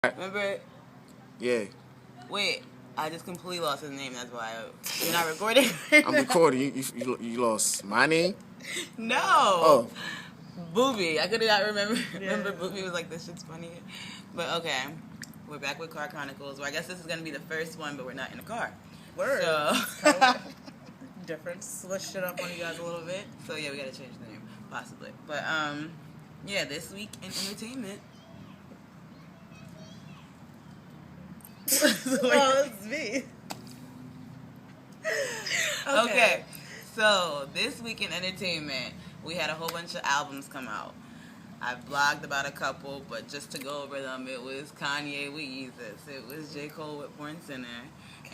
Remember? Yeah. Wait, I just completely lost his name. That's why you're not recording. I'm recording. You lost my name? No. Oh. Booby. I could not remember. Yeah. Remember Booby was like, this shit's funny. But okay. We're back with Car Chronicles. Well, I guess this is going to be the first one, but we're not in a car. Word. So. Different. Switched it up on you guys a little bit. So yeah, we got to change the name. Possibly. But yeah, this week in entertainment. Oh, it's me. Okay. So this week in entertainment, we had a whole bunch of albums come out. I blogged about a couple, but just to go over them, it was Kanye with Yeezus, it was J. Cole with Born Sinner,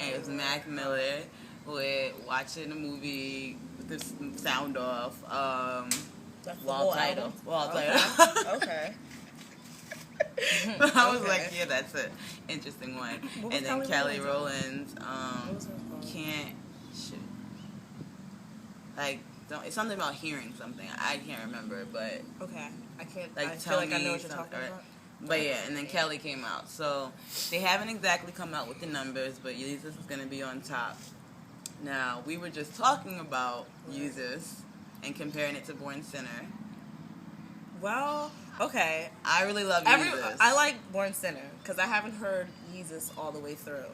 and it was Mac Miller with Watching the Movie with the sound off. Wall title. Okay. I was like, yeah, that's an interesting one. And then Kelly Rowland's Can't Shit. Like, it's something about hearing something. I can't remember, but okay, I can't. Like, I feel like I know what you're talking about. But yeah, and then Kelly came out. So they haven't exactly come out with the numbers, but Yeezus is going to be on top. Now, we were just talking about Yeezus and comparing it to Born Sinner. Well, okay. I really love Yeezus. I like Born Sinner because I haven't heard Yeezus all the way through.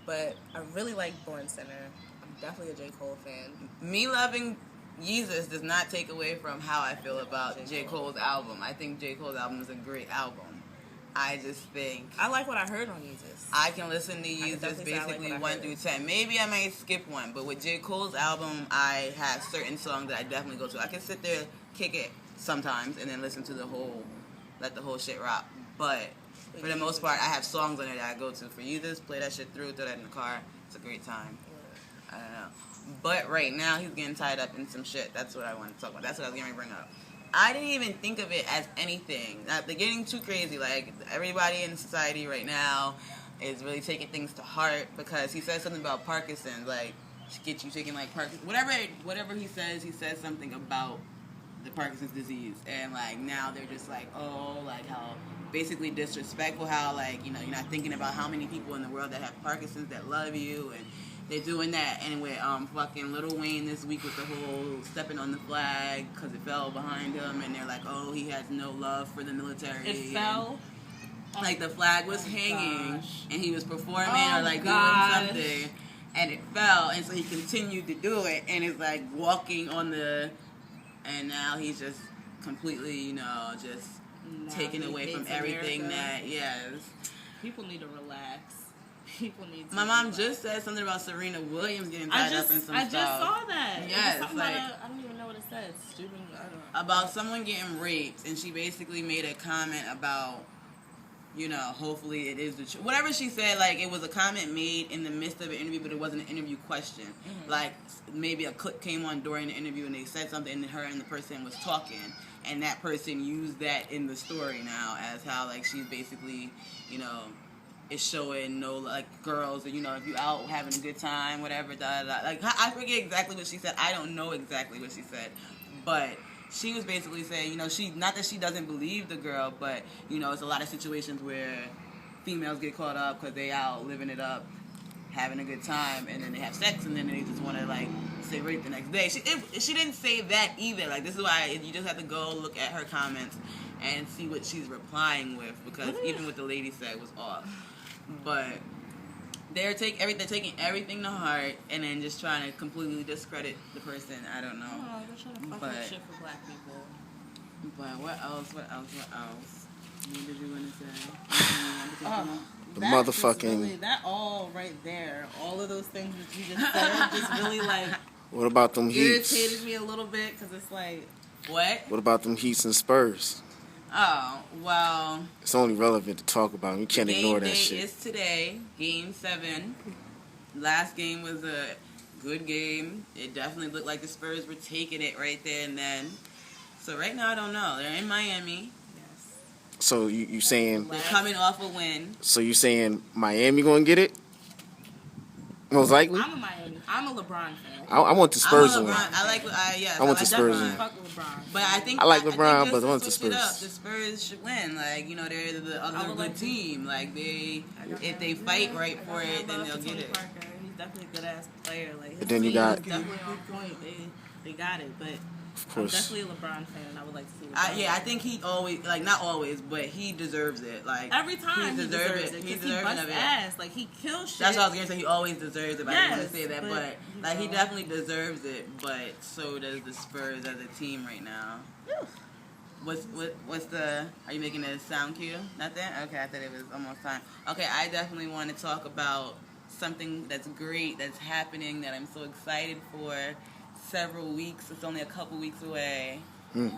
But I really like Born Sinner. I'm definitely a J. Cole fan. Me loving Yeezus does not take away from how I feel about J. Cole's album. I think J. Cole's album is a great album. I just think... I like what I heard on Yeezus. I can listen to Yeezus basically 1 through 10. Maybe I might skip one, but with J. Cole's album, I have certain songs that I definitely go to. I can sit there, kick it sometimes, and then listen to let the whole shit rock. But for the most part, I have songs on there that I go to. For Yeezus, play that shit through, throw that in the car. It's a great time. I don't know. But right now, he's getting tied up in some shit. That's what I want to talk about. That's what I was going to bring up. I didn't even think of it as anything. They're getting too crazy. Like, everybody in society right now is really taking things to heart because he says something about Parkinson's. Like, get you taking, like, Parkinson's. Whatever he says something about the Parkinson's disease. And, like, now they're just like, oh, like, how basically disrespectful, how, like, you know, you're not thinking about how many people in the world that have Parkinson's that love you, and they're doing that. And with fucking Lil Wayne this week with the whole stepping on the flag because it fell behind him, and they're like, oh, he has no love for the military. It fell? Like, the flag was hanging, and he was performing or, like, doing something, and it fell, and so he continued to do it, and it's, like, walking on the... And now he's just completely, you know, just taken away from everything that, yes. People need to relax. People need to My mom just said something about Serena Williams getting tied up in some stuff. I just saw that. Yes, like... I don't even know what it said. Stupid, I don't know. About someone getting raped, and she basically made a comment about, you know, hopefully it is the truth. Whatever she said, like, it was a comment made in the midst of an interview, but it wasn't an interview question. Mm-hmm. Like, maybe a clip came on during the interview, and they said something, and her and the person was talking, and that person used that in the story now as how, like, she's basically, you know, is showing no, like, girls, or, you know, if you out having a good time, whatever, Like, I forget exactly what she said. I don't know exactly what she said, but she was basically saying, you know, not that she doesn't believe the girl, but, you know, it's a lot of situations where females get caught up because they out living it up, having a good time, and then they have sex, and then they just want to, like, say rape the next day. She didn't say that either. Like, this is why you just have to go look at her comments and see what she's replying with, because even what the lady said was off. But they're taking everything to heart, and then just trying to completely discredit the person. I don't know. Oh, they're trying to fuck shit for black people. But what else? What did you want to say? The motherfucking... Really, that all right there, all of those things that you just said, just really, like... What about them Heats? Irritated me a little bit, because it's like... What? What about them Heats and Spurs? Oh, well... It's only relevant to talk about. You can't ignore that shit. Game day is today, Game 7. Last game was a good game. It definitely looked like the Spurs were taking it right there and then. So right now, I don't know. They're in Miami. Yes. So you saying... They're coming off a win. So you saying Miami gonna get it? Most likely. I'm a LeBron fan. I want the Spurs to I'm a win. LeBron. I want the Spurs to Definitely win. fuck with LeBron. But I think I like think LeBron, just but I to want the switch it Spurs. up, the Spurs should win. Like, you know, they're the I other would good like to- team. Like, if they fight right for it, then they'll get it. Parker. He's definitely a good ass player. Like, his But then you team got- is definitely on point. They got it, but Of I'm course. definitely a LeBron fan. I would like to see LeBron. I think he always, like, not always, but he deserves it. Like, Every time he deserves it. He He deserves busts it. ass. Like, he kills shit. That's what I was gonna say. He always deserves it. But I didn't want Yes, to say that. but, But you like, he know. definitely deserves it. But so does the Spurs as a team right now. What's the? Are you making a sound cue? Nothing. Okay, I thought it was almost time. Okay, I definitely want to talk about something that's great that's happening that I'm so excited for. Several weeks. It's only a couple weeks away.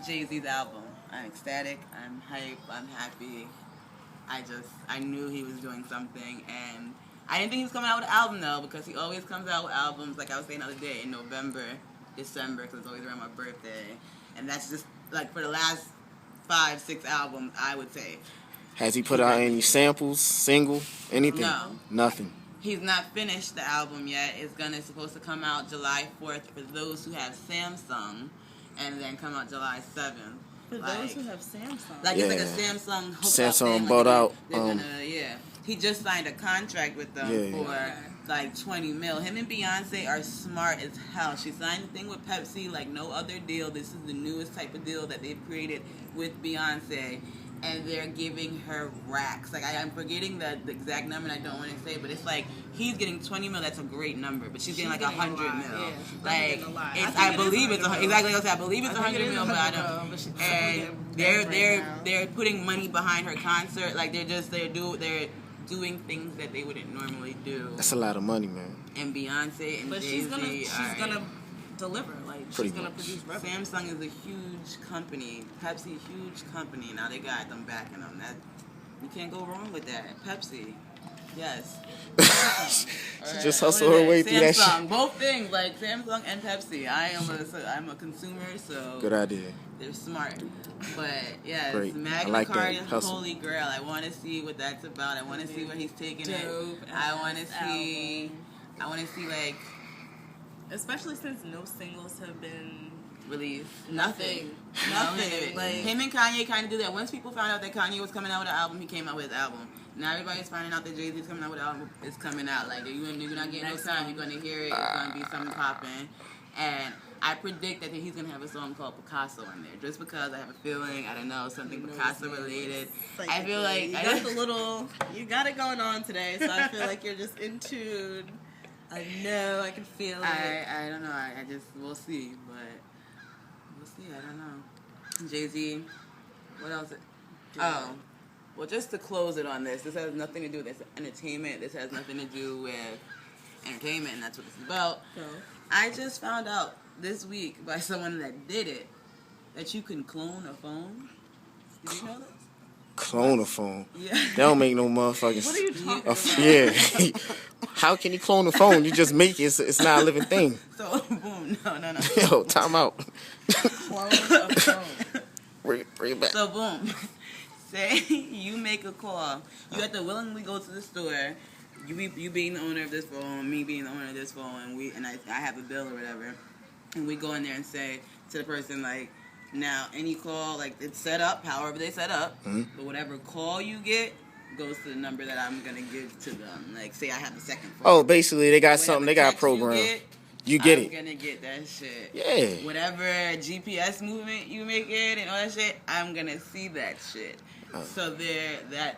Jay-Z's album. I'm ecstatic. I'm hype. I'm happy. I knew he was doing something, and I didn't think he was coming out with an album though, because he always comes out with albums, like I was saying the other day, in November, December, because it's always around my birthday, and that's just like for the last 5-6 albums, I would say. Has he put out any samples, single, anything? No. Nothing. He's not finished the album yet. It's supposed to come out July 4th for those who have Samsung, and then come out July 7th. For those who have Samsung. Like, Yeah. it's like a Samsung hookup Samsung thing. bought out, They're gonna, yeah. He just signed a contract with them Yeah. for like 20 mil. Him and Beyonce are smart as hell. She signed the thing with Pepsi like no other deal. This is the newest type of deal that they've created with Beyonce. And they're giving her racks. Like, I'm forgetting the exact number, and I don't want to say, but it's like, he's getting 20 mil, that's a great number, but she's getting like 100 mil. Yeah, she's like, getting a lot. I believe it's $100 exactly what I said. I believe it's I think 100 it is mil, but I don't. 100 mil, but she's And definitely getting they're putting money behind her concert. Like, they're doing things that they wouldn't normally do. That's a lot of money, man. And Beyonce and But Jay-Z she's gonna deliver. Like, Pretty she's gonna much. produce revenue. Samsung is a huge company. Pepsi, huge company. Now they got them backing them. That you can't go wrong with that. Pepsi, yes. She just hustle her way through that Samsung, shit. both things, like Samsung and Pepsi. I'm a consumer, so Good idea. they're smart. But yes, Great. I Magna like that. Carta, Hustle. Holy Grail. I want to see what that's about. I want to see where he's taking it. Dope I want to ass see. album. I want to see like Especially since no singles have been release. Nothing. Nothing. Like, Him and Kanye kind of do that. Once people found out that Kanye was coming out with an album, he came out with his album. Now everybody's finding out that Jay-Z's coming out with an album. It's coming out. Like, you're not getting no time. You're going to hear it. It's going to be something popping. And I predict that he's going to have a song called Picasso in there. Just because I have a feeling, I don't know, something Picasso related. I feel like... you got it going on today, so I feel like you're just in tune. I know, I can feel it. I don't know. I just, we'll see. But we'll see. I don't know. Jay-Z, what else? Oh, well, just to close it on this has nothing to do with this entertainment. This has nothing to do with entertainment, and that's what it's about. No. I just found out this week by someone that did it that you can clone a phone. Did you know this? Clone a phone. Yeah. That don't make no motherfucking What are you talking about? Yeah. How can you clone a phone? You just make it. It's not a living thing. So, boom. No. Yo, time out. Clone a phone. Bring it back. So, boom. Say you make a call. You have to willingly go to the store. You being the owner of this phone, me being the owner of this phone, and I have a bill or whatever. And we go in there and say to the person, like, now, any call, like, it's set up, however they set up, but whatever call you get goes to the number that I'm going to give to them. Like, say I have the second phone. Oh, basically, they got Whatever something. They got a text program. You get I'm it. going to get that shit. Yeah. Whatever GPS movement you make it and all that shit, I'm going to see that shit. So that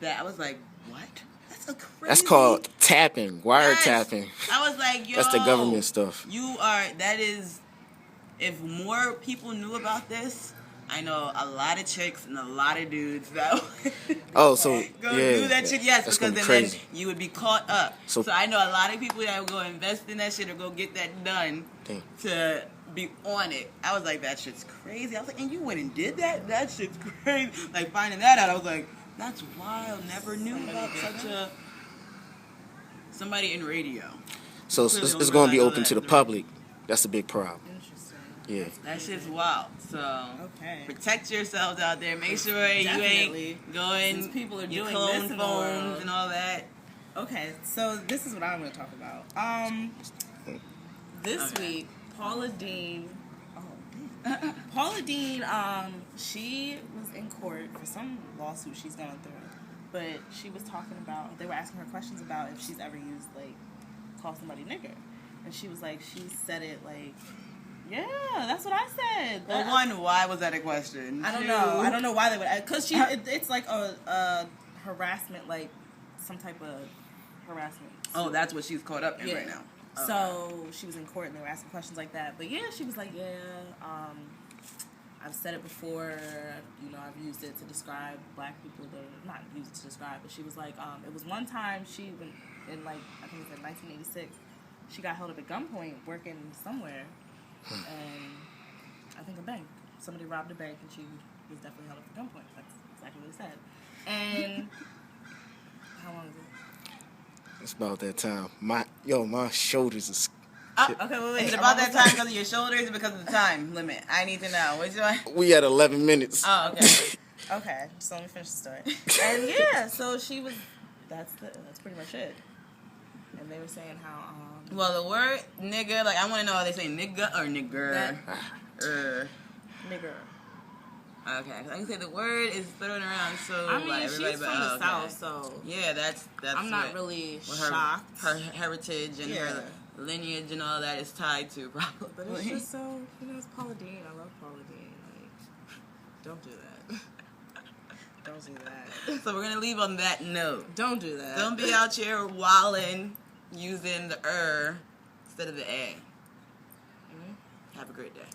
I was like, what? That's a crazy... That's called tapping, wiretapping. I was like, yo. That's the government stuff. That is, if more people knew about this, I know a lot of chicks and a lot of dudes that would Oh, so go yeah, do that shit, yes, that's because gonna be then crazy. you would be caught up. So I know a lot of people that would go invest in that shit or go get that done Damn. to be on it. I was like, that shit's crazy. I was like, and you went and did that? That shit's crazy. Like, finding that out, I was like, that's wild. Never knew about somebody in radio. So it's going to be open to the public. That's a big problem. Interesting. Yeah. That shit's wild. So Okay. protect yourselves out there. Make sure you Definitely. ain't going Since people are you doing clone this in the phones world. and all that. Okay, so this is what I'm going to talk about. This week, Paula Dean. Paula Dean, she was in court for some lawsuit she's going through, but she was talking about, they were asking her questions about if she's ever used, like, call somebody nigger. And she was like, she said it like, yeah, that's what I said. Well, one, why was that a question? I don't know. I don't know why they would, because it's like a harassment, like some type of harassment. Oh, that's what she's caught up in right now. Okay. So she was in court and they were asking questions like that. But yeah, she was like, I've said it before, you know, I've used it to describe black people that are not used it to describe, but she was like, it was one time she went in, like, I think it was in 1986, she got held up at gunpoint working somewhere, and I think a bank. Somebody robbed a bank and she was definitely held up at gunpoint. That's exactly what it said. And how long is it? It's about that time. My shoulders are... Okay, wait. Is it about that time because of your shoulders or because of the time limit? I need to know. What's your... We had 11 minutes. Oh, okay. Okay, so let me finish the story. And yeah, so she was... That's pretty much it. And they were saying how... Well, the word nigga, like, I want to know, are they saying nigga or nigger? Nigger. Okay, cause I can say the word is thrown around, so I mean, like everybody, she's from the South, so yeah, that's. I'm not really her, shocked. Her heritage and her lineage and all that is tied to probably. But it's just so, you know, it's Paula Dean. I love Paula Dean. Like, don't do that. Don't do that. So we're gonna leave on that note. Don't do that. Don't be out here wilding using the instead of the a. Mm-hmm. Have a great day.